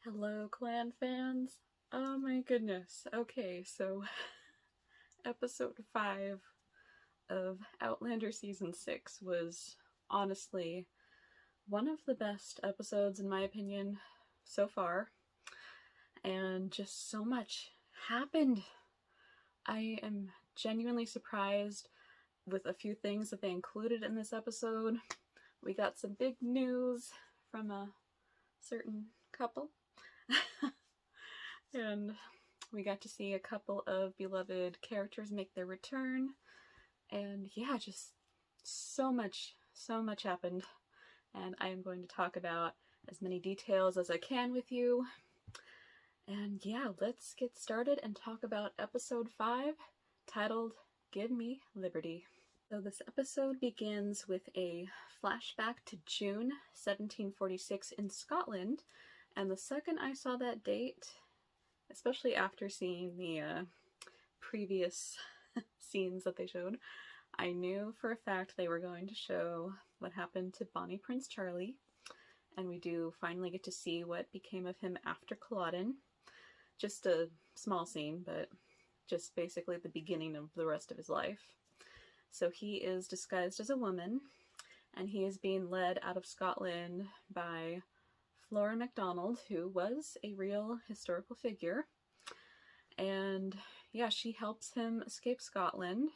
Hello, clan fans. Oh my goodness. Okay, so episode 5 of Outlander season 6 was honestly one of the best episodes, in my opinion, so far. And just so much happened. I am genuinely surprised with a few things that they included in this episode. We got some big news from a certain couple. And we got to see a couple of beloved characters make their return. And yeah, just so much happened. And I am going to talk about as many details as I can with you. And yeah, let's get started and talk about episode 5, titled Give Me Liberty. So this episode begins with a flashback to June 1746 in Scotland. And the second I saw that date, especially after seeing the previous scenes that they showed, I knew for a fact they were going to show what happened to Bonnie Prince Charlie, and we do finally get to see what became of him after Culloden. Just a small scene, but just basically the beginning of the rest of his life. So he is disguised as a woman, and he is being led out of Scotland by Flora MacDonald, who was a real historical figure. And yeah, she helps him escape Scotland.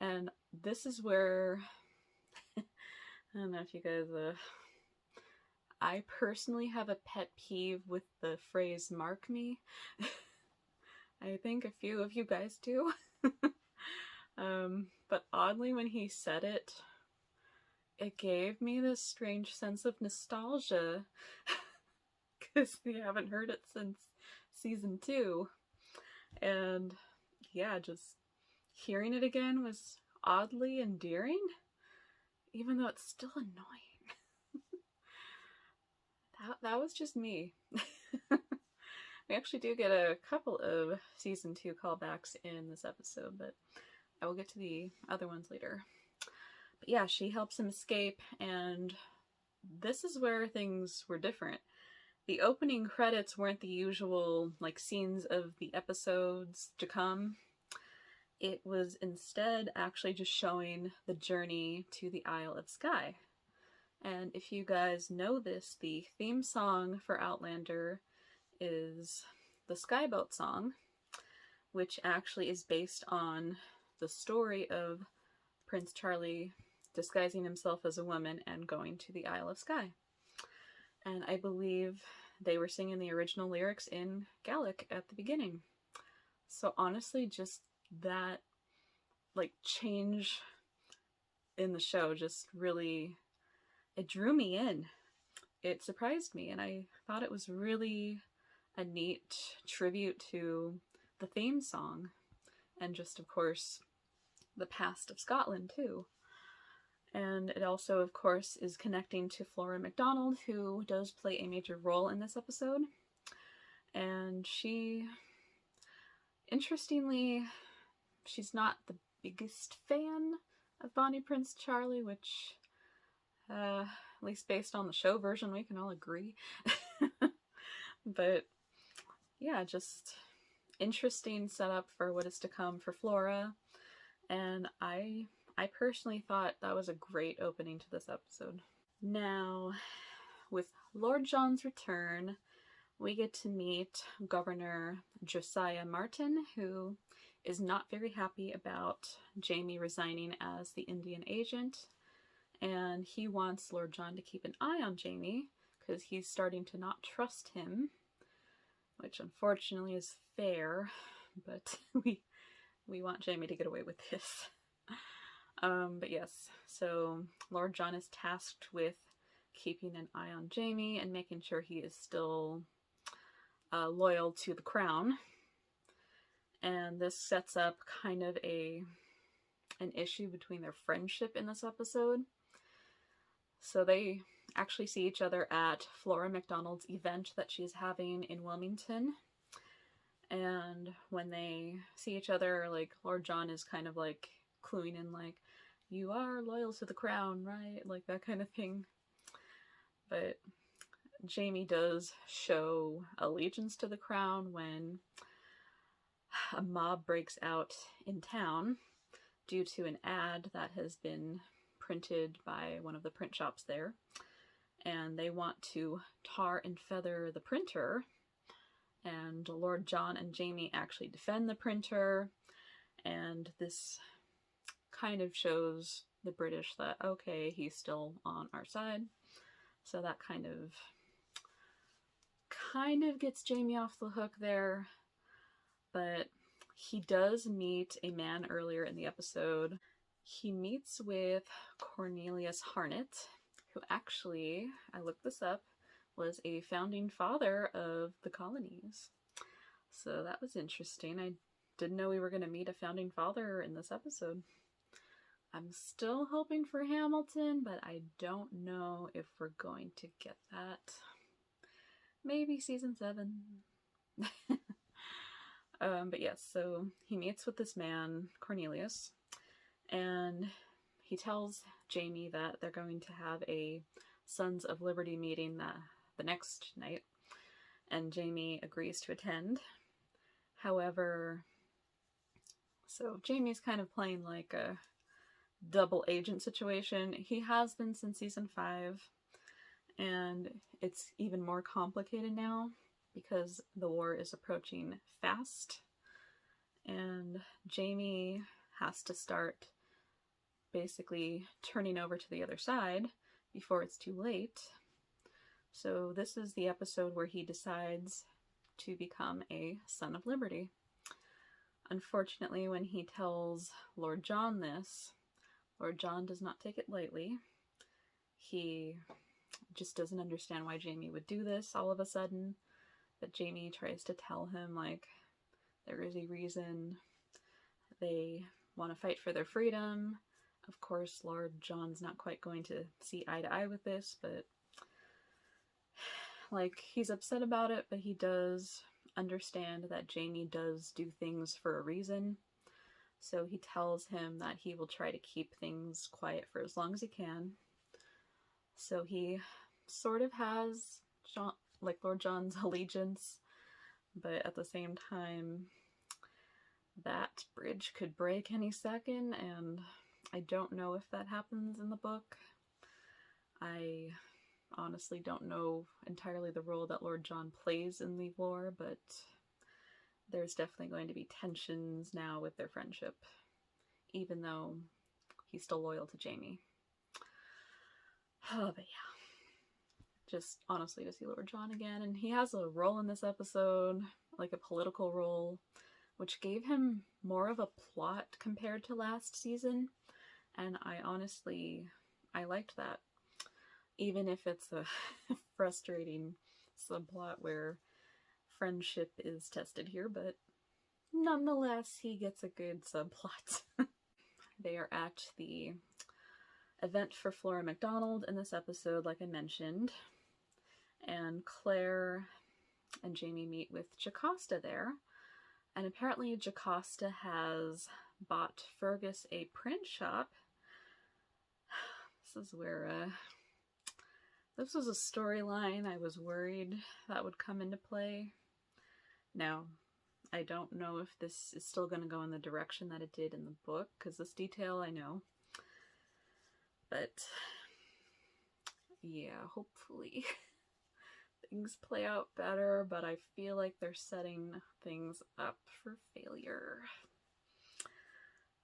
And this is where, I don't know if you guys, I personally have a pet peeve with the phrase "mark me." I think a few of you guys do. But oddly, when he said it, it gave me this strange sense of nostalgia, because we haven't heard it since season 2. And yeah, just hearing it again was oddly endearing, even though it's still annoying. that was just me. We actually do get a couple of season 2 callbacks in this episode, but I will get to the other ones later. But yeah, she helps him escape, and this is where things were different. The opening credits weren't the usual, like, scenes of the episodes to come. It was instead actually just showing the journey to the Isle of Skye. And if you guys know this, the theme song for Outlander is the Skyboat song, which actually is based on the story of Prince Charlie disguising himself as a woman and going to the Isle of Skye. And I believe they were singing the original lyrics in Gaelic at the beginning. So honestly, just that, like, change in the show just really, it drew me in. It surprised me, and I thought it was really a neat tribute to the theme song, and just, of course, the past of Scotland, too. And it also, of course, is connecting to Flora MacDonald, who does play a major role in this episode. And she, interestingly, she's not the biggest fan of Bonnie Prince Charlie, which, at least based on the show version, we can all agree. But yeah, just interesting setup for what is to come for Flora. And I personally thought that was a great opening to this episode. Now, with Lord John's return, we get to meet Governor Josiah Martin, who is not very happy about Jamie resigning as the Indian agent, and he wants Lord John to keep an eye on Jamie because he's starting to not trust him, which unfortunately is fair, but we want Jamie to get away with this. But yes, so Lord John is tasked with keeping an eye on Jamie and making sure he is still loyal to the crown. And this sets up kind of an issue between their friendship in this episode. So they actually see each other at Flora MacDonald's event that she's having in Wilmington. And when they see each other, like, Lord John is kind of like cluing in, like, you are loyal to the crown, right? Like, that kind of thing. But Jamie does show allegiance to the crown when a mob breaks out in town due to an ad that has been printed by one of the print shops there. And they want to tar and feather the printer. And Lord John and Jamie actually defend the printer. And this kind of shows the British that, okay, he's still on our side. So that kind of gets Jamie off the hook there. But he does meet a man earlier in the episode. He meets with Cornelius Harnett, who actually, I looked this up, was a founding father of the colonies. So that was interesting. I didn't know we were going to meet a founding father in this episode. I'm still hoping for Hamilton, but I don't know if we're going to get that. Maybe season 7. But yes, so he meets with this man, Cornelius, and he tells Jamie that they're going to have a Sons of Liberty meeting the next night, and Jamie agrees to attend. However, so Jamie's kind of playing like a double agent situation. He has been since season 5, and it's even more complicated now because the war is approaching fast, and Jamie has to start basically turning over to the other side before it's too late. So this is the episode where he decides to become a Son of Liberty. Unfortunately, when he tells Lord John this, Lord John does not take it lightly. He just doesn't understand why Jamie would do this all of a sudden. But Jamie tries to tell him, like, there is a reason they want to fight for their freedom. Of course, Lord John's not quite going to see eye to eye with this, but, like, he's upset about it, but he does understand that Jamie does do things for a reason. So he tells him that he will try to keep things quiet for as long as he can. So he sort of has Lord John's allegiance, but at the same time, that bridge could break any second, and I don't know if that happens in the book. I honestly don't know entirely the role that Lord John plays in the war, but there's definitely going to be tensions now with their friendship, even though he's still loyal to Jamie. Oh, but yeah. Just honestly to see Lord John again, and he has a role in this episode, like a political role, which gave him more of a plot compared to last season, and I liked that, even if it's a frustrating subplot where friendship is tested here, but nonetheless he gets a good subplot. They are at the event for Flora MacDonald in this episode, like I mentioned, and Claire and Jamie meet with Jocasta there, and apparently Jocasta has bought Fergus a print shop. This is where this was a storyline I was worried that would come into play. Now, I don't know if this is still going to go in the direction that it did in the book, because this detail I know. But yeah, hopefully things play out better, but I feel like they're setting things up for failure.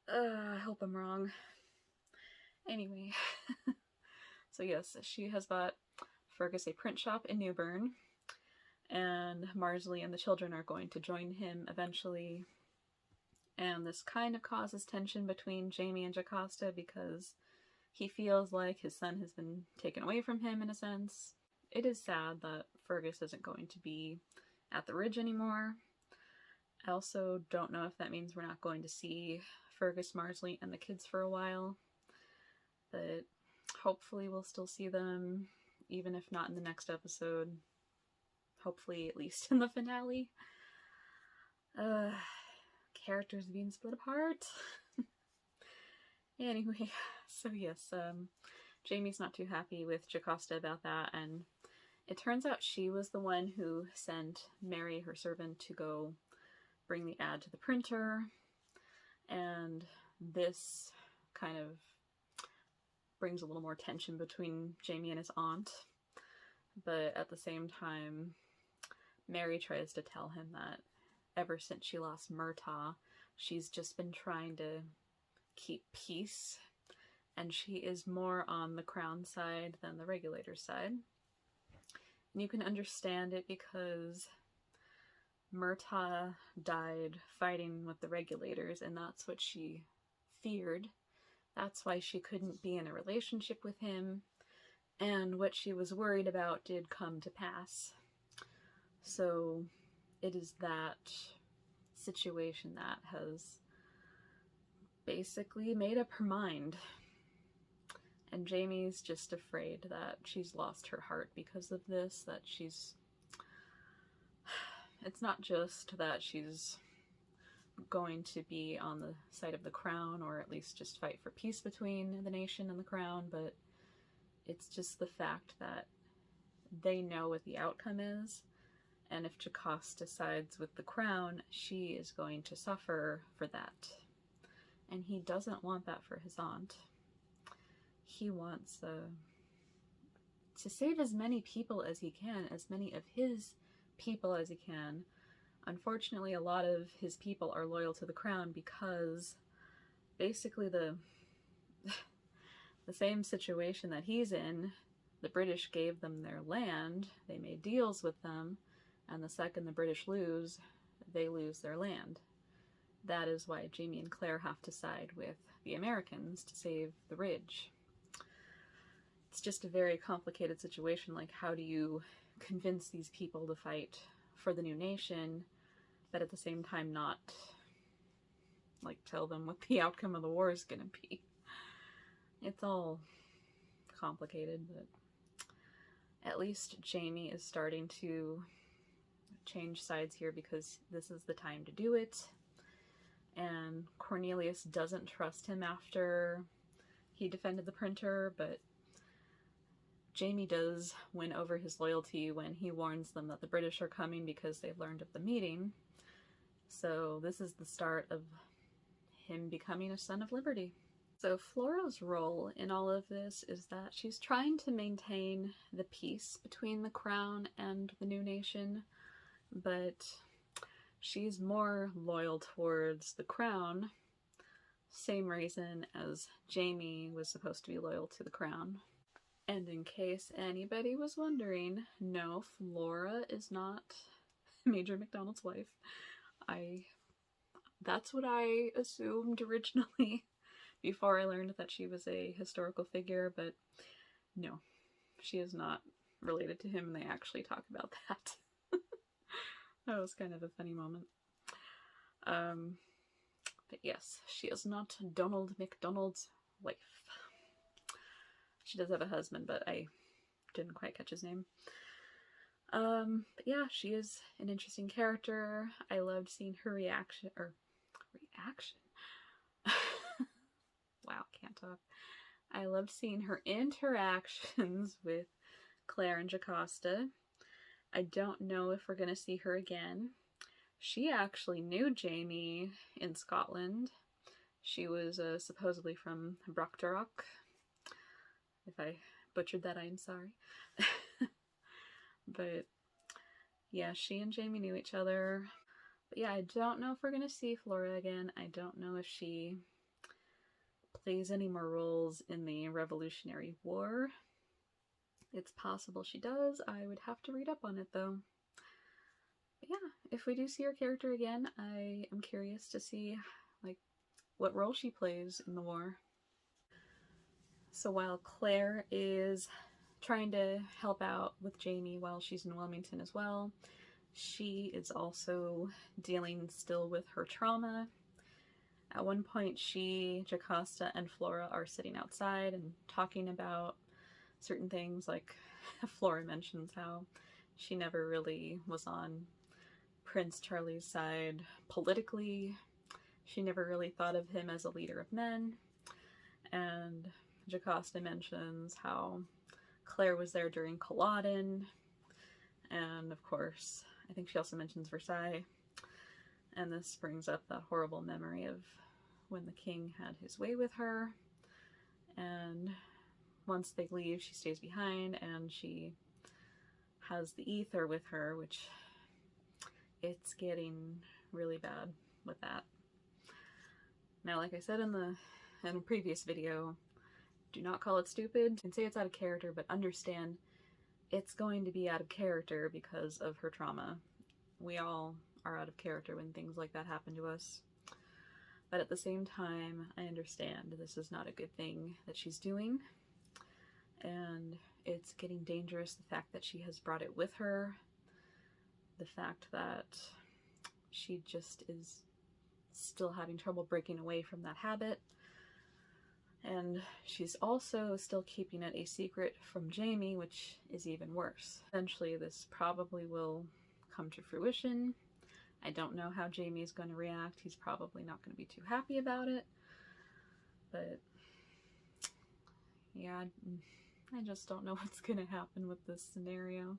I hope I'm wrong. Anyway, so yes, she has bought Fergus a print shop in Newburn, and Marsley and the children are going to join him eventually, and this kind of causes tension between Jamie and Jocasta because he feels like his son has been taken away from him in a sense. It is sad that Fergus isn't going to be at the Ridge anymore. I also don't know if that means we're not going to see Fergus, Marsley, and the kids for a while, but hopefully we'll still see them, even if not in the next episode. Hopefully at least in the finale. Characters being split apart. Anyway, so yes, Jamie's not too happy with Jocasta about that, and It turns out she was the one who sent Mary, her servant, to go bring the ad to the printer, and this kind of brings a little more tension between Jamie and his aunt. But at the same time, Mary tries to tell him that ever since she lost Murtaugh, she's just been trying to keep peace, and she is more on the crown side than the regulator side. And you can understand it because Murtaugh died fighting with the regulators, and that's what she feared. That's why she couldn't be in a relationship with him, and what she was worried about did come to pass. So it is that situation that has basically made up her mind. And Jamie's just afraid that she's lost her heart because of this, that she's... It's not just that she's going to be on the side of the crown, or at least just fight for peace between the nation and the crown, but it's just the fact that they know what the outcome is, and if Jocasta sides with the crown, she is going to suffer for that. And he doesn't want that for his aunt. He wants to save as many people as he can, as many of his people as he can. Unfortunately, a lot of his people are loyal to the crown because basically the same situation that he's in, the British gave them their land, they made deals with them, and the second the British lose, they lose their land. That is why Jamie and Claire have to side with the Americans to save the Ridge. It's just a very complicated situation. Like, how do you convince these people to fight for the new nation, but at the same time not, like, tell them what the outcome of the war is gonna be? It's all complicated, but at least Jamie is starting to change sides here because this is the time to do it. And Cornelius doesn't trust him after he defended the printer, but Jamie does win over his loyalty when he warns them that the British are coming because they've learned of the meeting. So this is the start of him becoming a Son of Liberty. So Flora's role in all of this is that she's trying to maintain the peace between the crown and the new nation, but she's more loyal towards the crown. Same reason as Jamie was supposed to be loyal to the crown. And in case anybody was wondering, no, Flora is not Major MacDonald's wife. That's what I assumed originally before I learned that she was a historical figure, but no, she is not related to him, and they actually talk about that. That was kind of a funny moment. But yes, she is not Donald MacDonald's wife. She does have a husband, but I didn't quite catch his name. But yeah, she is an interesting character. I loved seeing her reaction. Wow, can't talk. I loved seeing her interactions with Claire and Jocasta. I don't know if we're gonna see her again. She actually knew Jamie in Scotland. She was supposedly from Brockdarroch. If I butchered that, I'm sorry. But yeah, she and Jamie knew each other. But yeah, I don't know if we're gonna see Flora again. I don't know if she plays any more roles in the Revolutionary War. It's possible she does. I would have to read up on it though. But yeah, if we do see her character again, I am curious to see like what role she plays in the war. So while Claire is trying to help out with Jamie while she's in Wilmington as well, she is also dealing still with her trauma. At one point, Jocasta, and Flora are sitting outside and talking about certain things, like Flora mentions how she never really was on Prince Charlie's side politically. She never really thought of him as a leader of men. And Jocasta mentions how Claire was there during Culloden, And of course, I think she also mentions Versailles, and this brings up that horrible memory of when the king had his way with her. And once they leave, she stays behind, and she has the ether with her, which it's getting really bad with that. Now, like I said in a previous video, do not call it stupid and say it's out of character, but understand it's going to be out of character because of her trauma. We all are out of character when things like that happen to us. But at the same time, I understand this is not a good thing that she's doing, and it's getting dangerous. The fact that she has brought it with her, the fact that she just is still having trouble breaking away from that habit, and she's also still keeping it a secret from Jamie, which is even worse. Eventually this probably will come to fruition. I don't know how Jamie's going to react. He's probably not going to be too happy about it, but yeah, I just don't know what's going to happen with this scenario.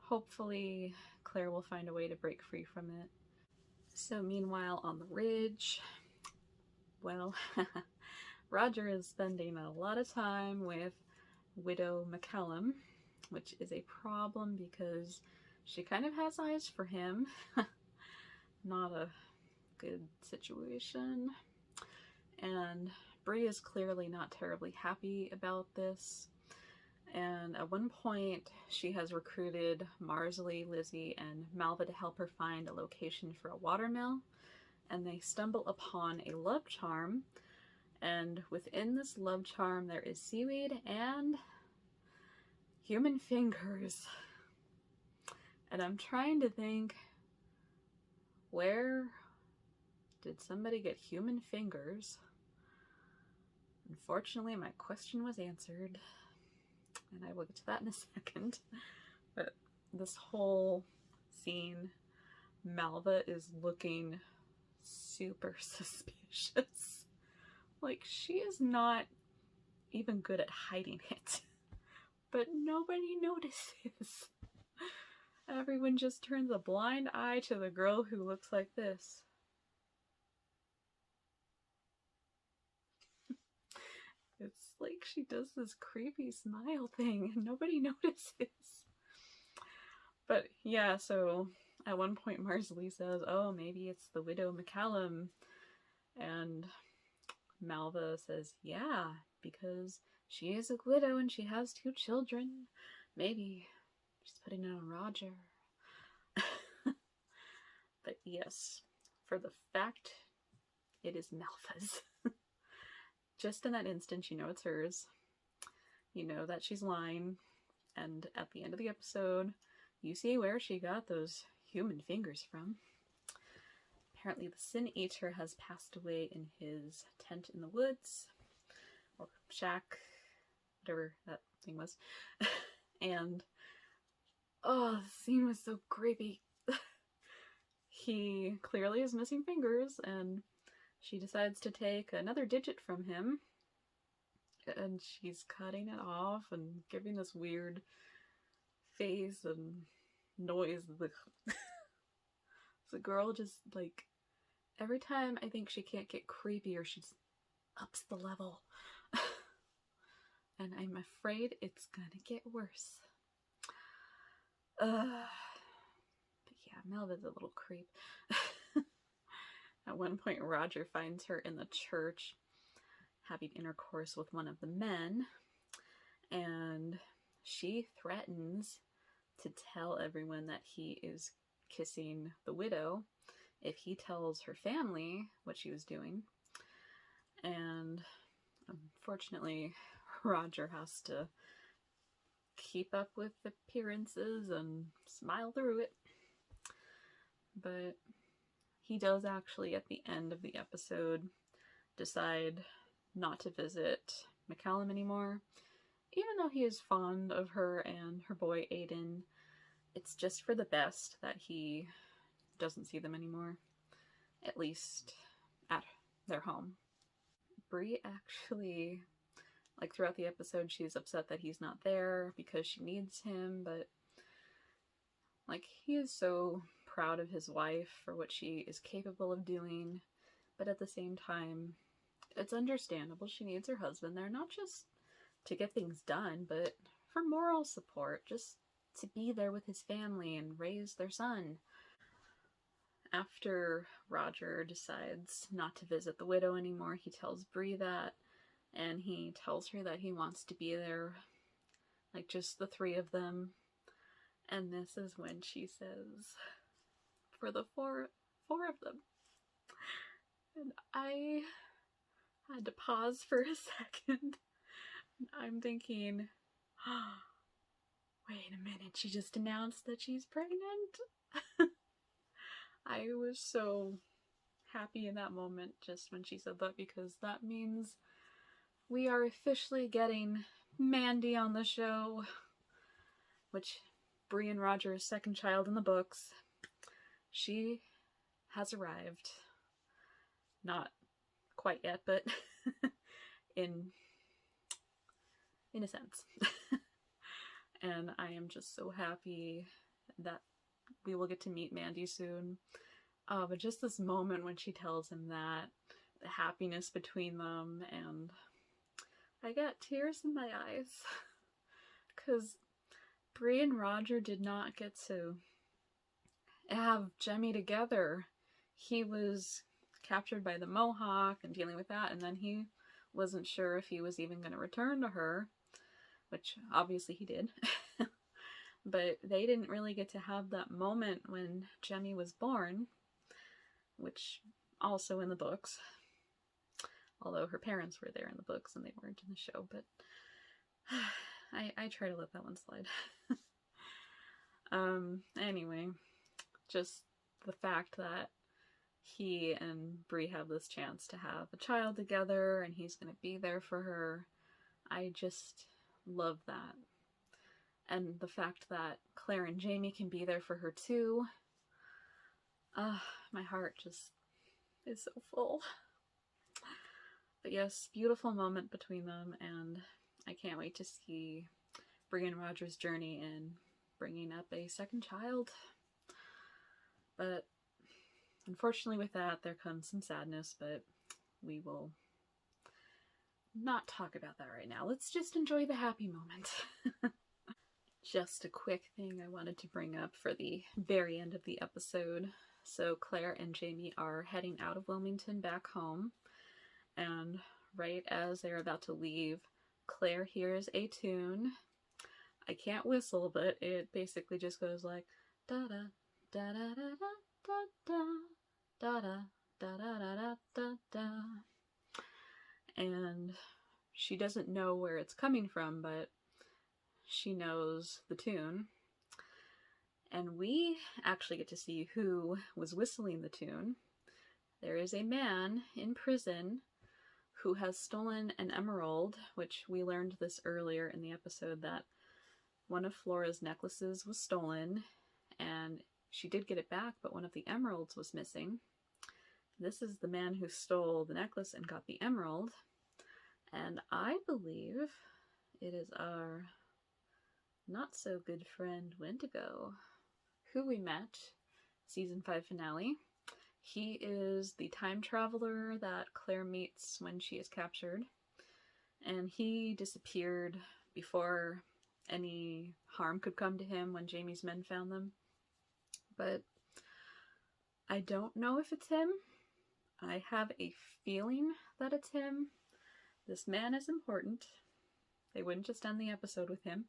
Hopefully Claire will find a way to break free from it. So meanwhile on the ridge, well, Roger is spending a lot of time with Widow McCallum, which is a problem because she kind of has eyes for him. Not a good situation. And Bree is clearly not terribly happy about this. And at one point, she has recruited Marsley, Lizzie, and Malva to help her find a location for a watermill. And they stumble upon a love charm. And within this love charm, there is seaweed and human fingers. And I'm trying to think, where did somebody get human fingers? Unfortunately, my question was answered, and I will get to that in a second. But this whole scene, Malva is looking super suspicious. Like, she is not even good at hiding it. But nobody notices. Everyone just turns a blind eye to the girl who looks like this. It's like she does this creepy smile thing and nobody notices. But yeah, so at one point Marsley says, oh, maybe it's the Widow McCallum. And Malva says, yeah, because she is a widow and she has 2 children. Maybe she's putting it on Roger. But yes, for the fact it is Malva's. Just in that instant, you know it's hers. You know that she's lying. And at the end of the episode, you see where she got those human fingers from. Apparently the Sin Eater has passed away in his tent in the woods. Or shack. Whatever that thing was. And oh, the scene was so creepy. He clearly is missing fingers, and she decides to take another digit from him, and she's cutting it off and giving this weird face and noise. The girl just, like, every time I think she can't get creepier, she just ups the level. And I'm afraid it's gonna get worse. But yeah, Malva's a little creep. At one point, Roger finds her in the church having intercourse with one of the men, and she threatens to tell everyone that he is kissing the widow if he tells her family what she was doing. And unfortunately, Roger has to keep up with appearances and smile through it. But he does actually, at the end of the episode, decide not to visit McCallum anymore. Even though he is fond of her and her boy Aiden, it's just for the best that he doesn't see them anymore. At least at their home. Bree actually, like throughout the episode, she's upset that he's not there because she needs him, but Like, he is so proud of his wife for what she is capable of doing, but at the same time, it's understandable she needs her husband there, not just to get things done, but for moral support, just to be there with his family and raise their son. After Roger decides not to visit the widow anymore, he tells Bree that, and he tells her that he wants to be there, like just the three of them. And this is when she says, for the four of them. And I had to pause for a second. I'm thinking, oh, wait a minute, she just announced that she's pregnant? I was so happy in that moment just when she said that, because that means we are officially getting Mandy on the show, which Bree and Roger's second child in the books. She has arrived. Not quite yet, but in a sense. And I am just so happy that we will get to meet Mandy soon. But just this moment when she tells him that, the happiness between them, and I got tears in my eyes. Because Bree and Roger did not get to have Jemmy together. He was captured by the Mohawk and dealing with that, and then he wasn't sure if he was even going to return to her, which obviously he did. But they didn't really get to have that moment when Jemmy was born, which also in the books, although her parents were there in the books and they weren't in the show, but I try to let that one slide. Anyway, just the fact that he and Bree have this chance to have a child together and he's going to be there for her, I just love that. And the fact that Claire and Jamie can be there for her too, my heart just is so full. But yes, beautiful moment between them, and I can't wait to see Bree and Roger's journey in bringing up a second child. But unfortunately with that, there comes some sadness, but we will not talk about that right now. Let's just enjoy the happy moment. Just a quick thing I wanted to bring up for the very end of the episode. So Claire and Jamie are heading out of Wilmington back home, and right as they're about to leave, Claire hears a tune. I can't whistle, but it basically just goes like da da da da da da da da da da da da da. And she doesn't know where it's coming from, but she knows the tune. And we actually get to see who was whistling the tune. There is a man in prison who has stolen an emerald, which we learned this earlier in the episode, that one of Flora's necklaces was stolen, and she did get it back, but one of the emeralds was missing. This is the man who stole the necklace and got the emerald, and I believe it is our not-so-good friend Wendigo, who we met season 5 finale. He is the time traveler that Claire meets when she is captured, and he disappeared before any harm could come to him when Jamie's men found them. But I don't know if it's him. I have a feeling that it's him. This man is important. They wouldn't just end the episode with him.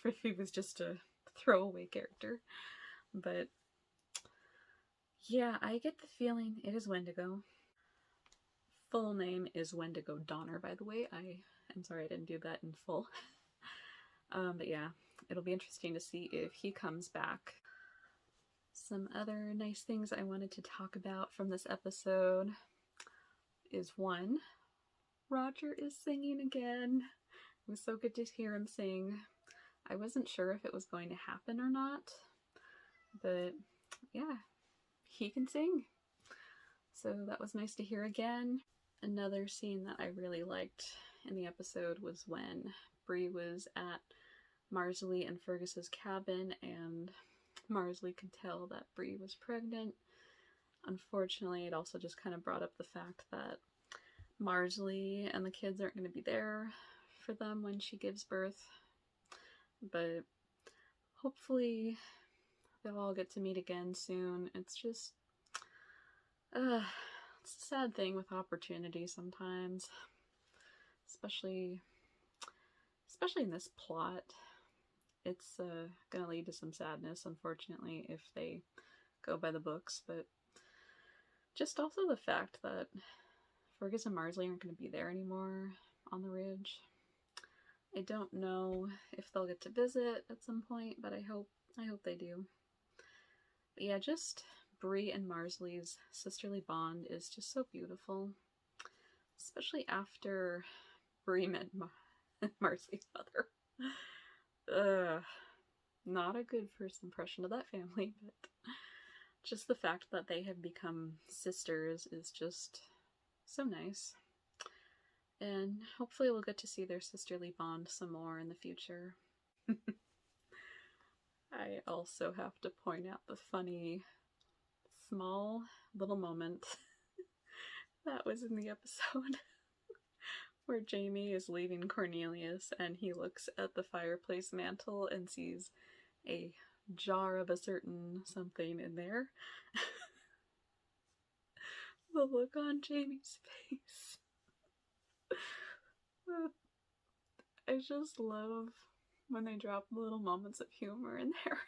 If he was just a throwaway character. But yeah, I get the feeling it is Wendigo. Full name is Wendigo Donner, by the way. I'm sorry I didn't do that in full. But yeah, it'll be interesting to see if he comes back. Some other nice things I wanted to talk about from this episode is, one, Roger is singing again. It was so good to hear him sing. I wasn't sure if it was going to happen or not, but yeah, he can sing. So that was nice to hear again. Another scene that I really liked in the episode was when Bree was at Marsley and Fergus's cabin, and Marsley could tell that Bree was pregnant. Unfortunately, it also just kind of brought up the fact that Marsley and the kids aren't going to be there for them when she gives birth. But hopefully they'll all get to meet again soon. It's just, it's a sad thing with opportunity sometimes. Especially in this plot. It's going to lead to some sadness, unfortunately, if they go by the books, but just also the fact that Fergus and Marsley aren't going to be there anymore on the ridge. I don't know if they'll get to visit at some point, but I hope they do. But yeah, just Bree and Marsley's sisterly bond is just so beautiful, especially after Bree met Marsley's mother. Not a good first impression of that family, but just the fact that they have become sisters is just so nice. And hopefully we'll get to see their sisterly bond some more in the future. I also have to point out the funny, small little moment that was in the episode where Jamie is leaving Cornelius and he looks at the fireplace mantle and sees a jar of a certain something in there. The look on Jamie's face. I just love when they drop little moments of humor in there.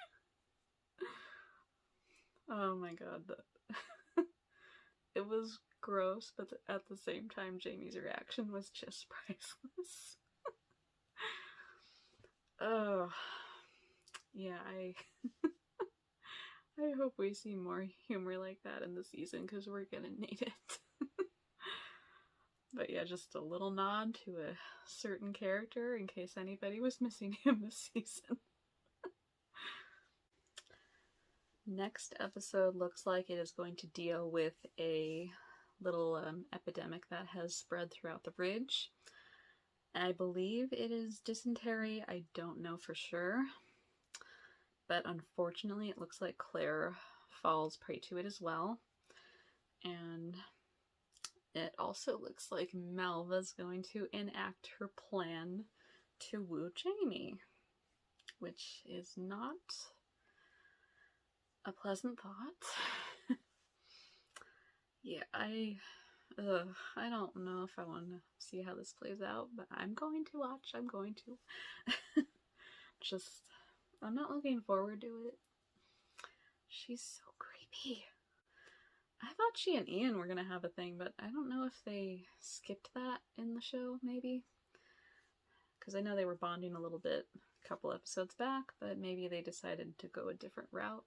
Oh my god. It was gross, but at the same time, Jamie's reaction was just priceless. Oh, yeah, I hope we see more humor like that in the season, because we're gonna need it. But yeah, just a little nod to a certain character in case anybody was missing him this season. Next episode looks like it is going to deal with a little epidemic that has spread throughout the ridge. I believe it is dysentery. I don't know for sure. But unfortunately, it looks like Claire falls prey to it as well. And it also looks like Malva's going to enact her plan to woo Jamie, which is not a pleasant thought. Yeah, I don't know if I want to see how this plays out, but I'm going to watch. I'm going to. I'm not looking forward to it. She's so creepy. I thought she and Ian were gonna have a thing, but I don't know if they skipped that in the show, maybe. Because I know they were bonding a little bit a couple episodes back, but maybe they decided to go a different route.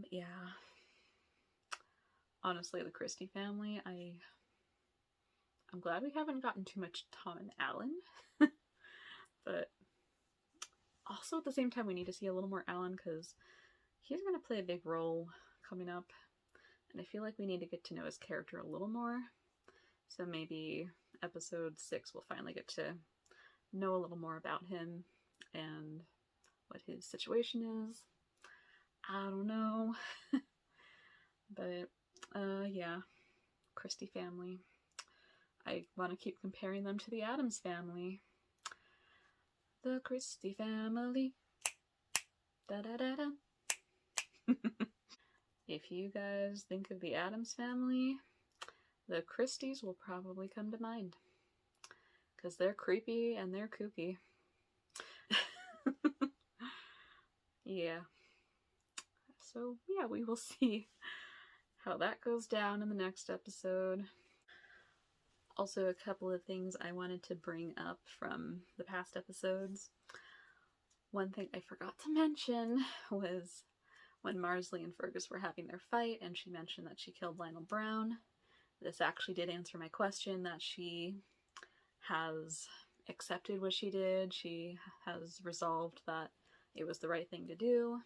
Yeah. Honestly, the Christie family, I'm glad we haven't gotten too much Tom and Alan. But also at the same time, we need to see a little more Alan, because he's going to play a big role coming up. And I feel like we need to get to know his character a little more. So maybe episode 6 we'll finally get to know a little more about him and what his situation is. I don't know. But, yeah. Christie family. I want to keep comparing them to the Addams family. The Christie family. Da-da-da-da. If you guys think of the Addams family, the Christies will probably come to mind. Because they're creepy and they're kooky. Yeah. So, yeah, we will see how that goes down in the next episode. Also, a couple of things I wanted to bring up from the past episodes. One thing I forgot to mention was when Marsley and Fergus were having their fight and she mentioned that she killed Lionel Brown. This actually did answer my question, that she has accepted what she did. She has resolved that it was the right thing to do.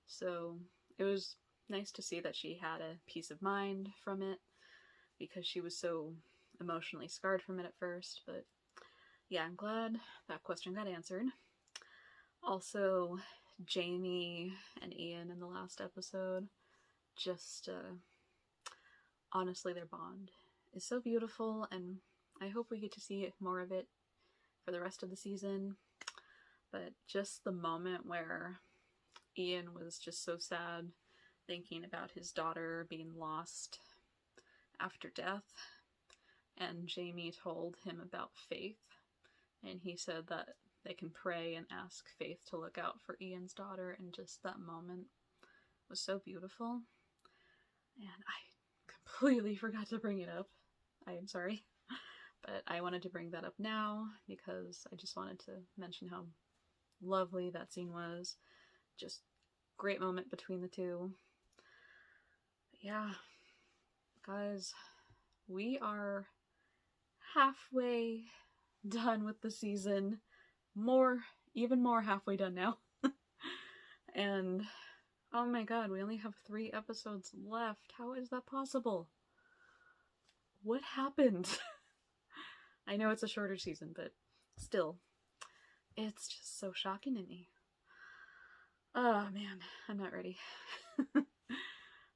So it was nice to see that she had a peace of mind from it, because she was so emotionally scarred from it at first. But yeah, I'm glad that question got answered. Also, Jamie and Ian in the last episode, just honestly, their bond is so beautiful, and I hope we get to see more of it for the rest of the season. But just the moment where Ian was just so sad thinking about his daughter being lost after death, and Jamie told him about Faith, and he said that they can pray and ask Faith to look out for Ian's daughter, and just that moment was so beautiful. And I completely forgot to bring it up. I am sorry. But I wanted to bring that up now because I just wanted to mention how lovely that scene was. Just great moment between the two. But yeah, guys, we are halfway done with the season. Even more halfway done now. And oh my god, we only have 3 episodes left. How is that possible? What happened? I know it's a shorter season, but still, it's just so shocking to me. Oh man, I'm not ready.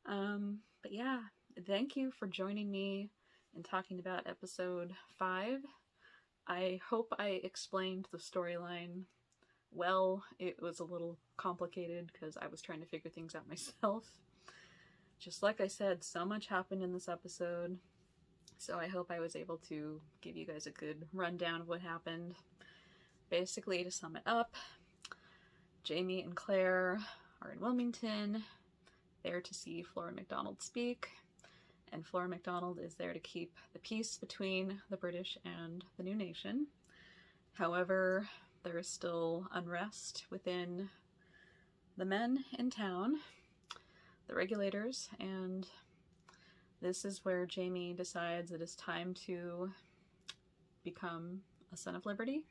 But yeah, thank you for joining me and talking about episode 5. I hope I explained the storyline well. It was a little complicated because I was trying to figure things out myself. Just like I said, so much happened in this episode, so I hope I was able to give you guys a good rundown of what happened. Basically, to sum it up, Jamie and Claire are in Wilmington, there to see Flora MacDonald speak, and Flora MacDonald is there to keep the peace between the British and the new nation. However, there is still unrest within the men in town, the regulators, and this is where Jamie decides it is time to become a Son of Liberty,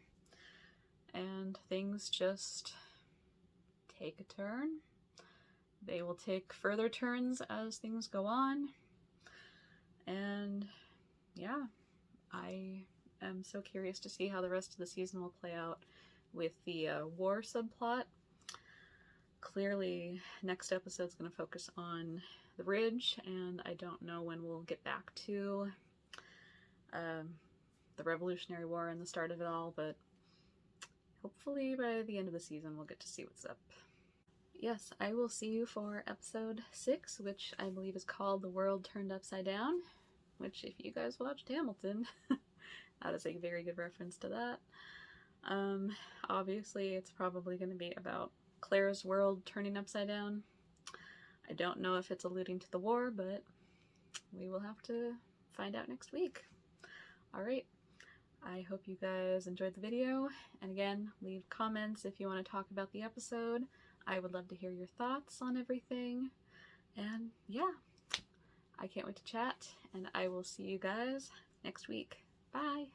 and things just take a turn. They will take further turns as things go on, and yeah, I am so curious to see how the rest of the season will play out with the war subplot. Clearly, next episode is going to focus on the Ridge, and I don't know when we'll get back to the Revolutionary War and the start of it all, but hopefully by the end of the season we'll get to see what's up. Yes, I will see you for episode 6, which I believe is called The World Turned Upside Down, which if you guys watched Hamilton, that is a very good reference to that. Obviously it's probably going to be about Claire's world turning upside down. I don't know if it's alluding to the war, but we will have to find out next week. Alright, I hope you guys enjoyed the video, and again, leave comments if you want to talk about the episode. I would love to hear your thoughts on everything, and yeah, I can't wait to chat, and I will see you guys next week. Bye!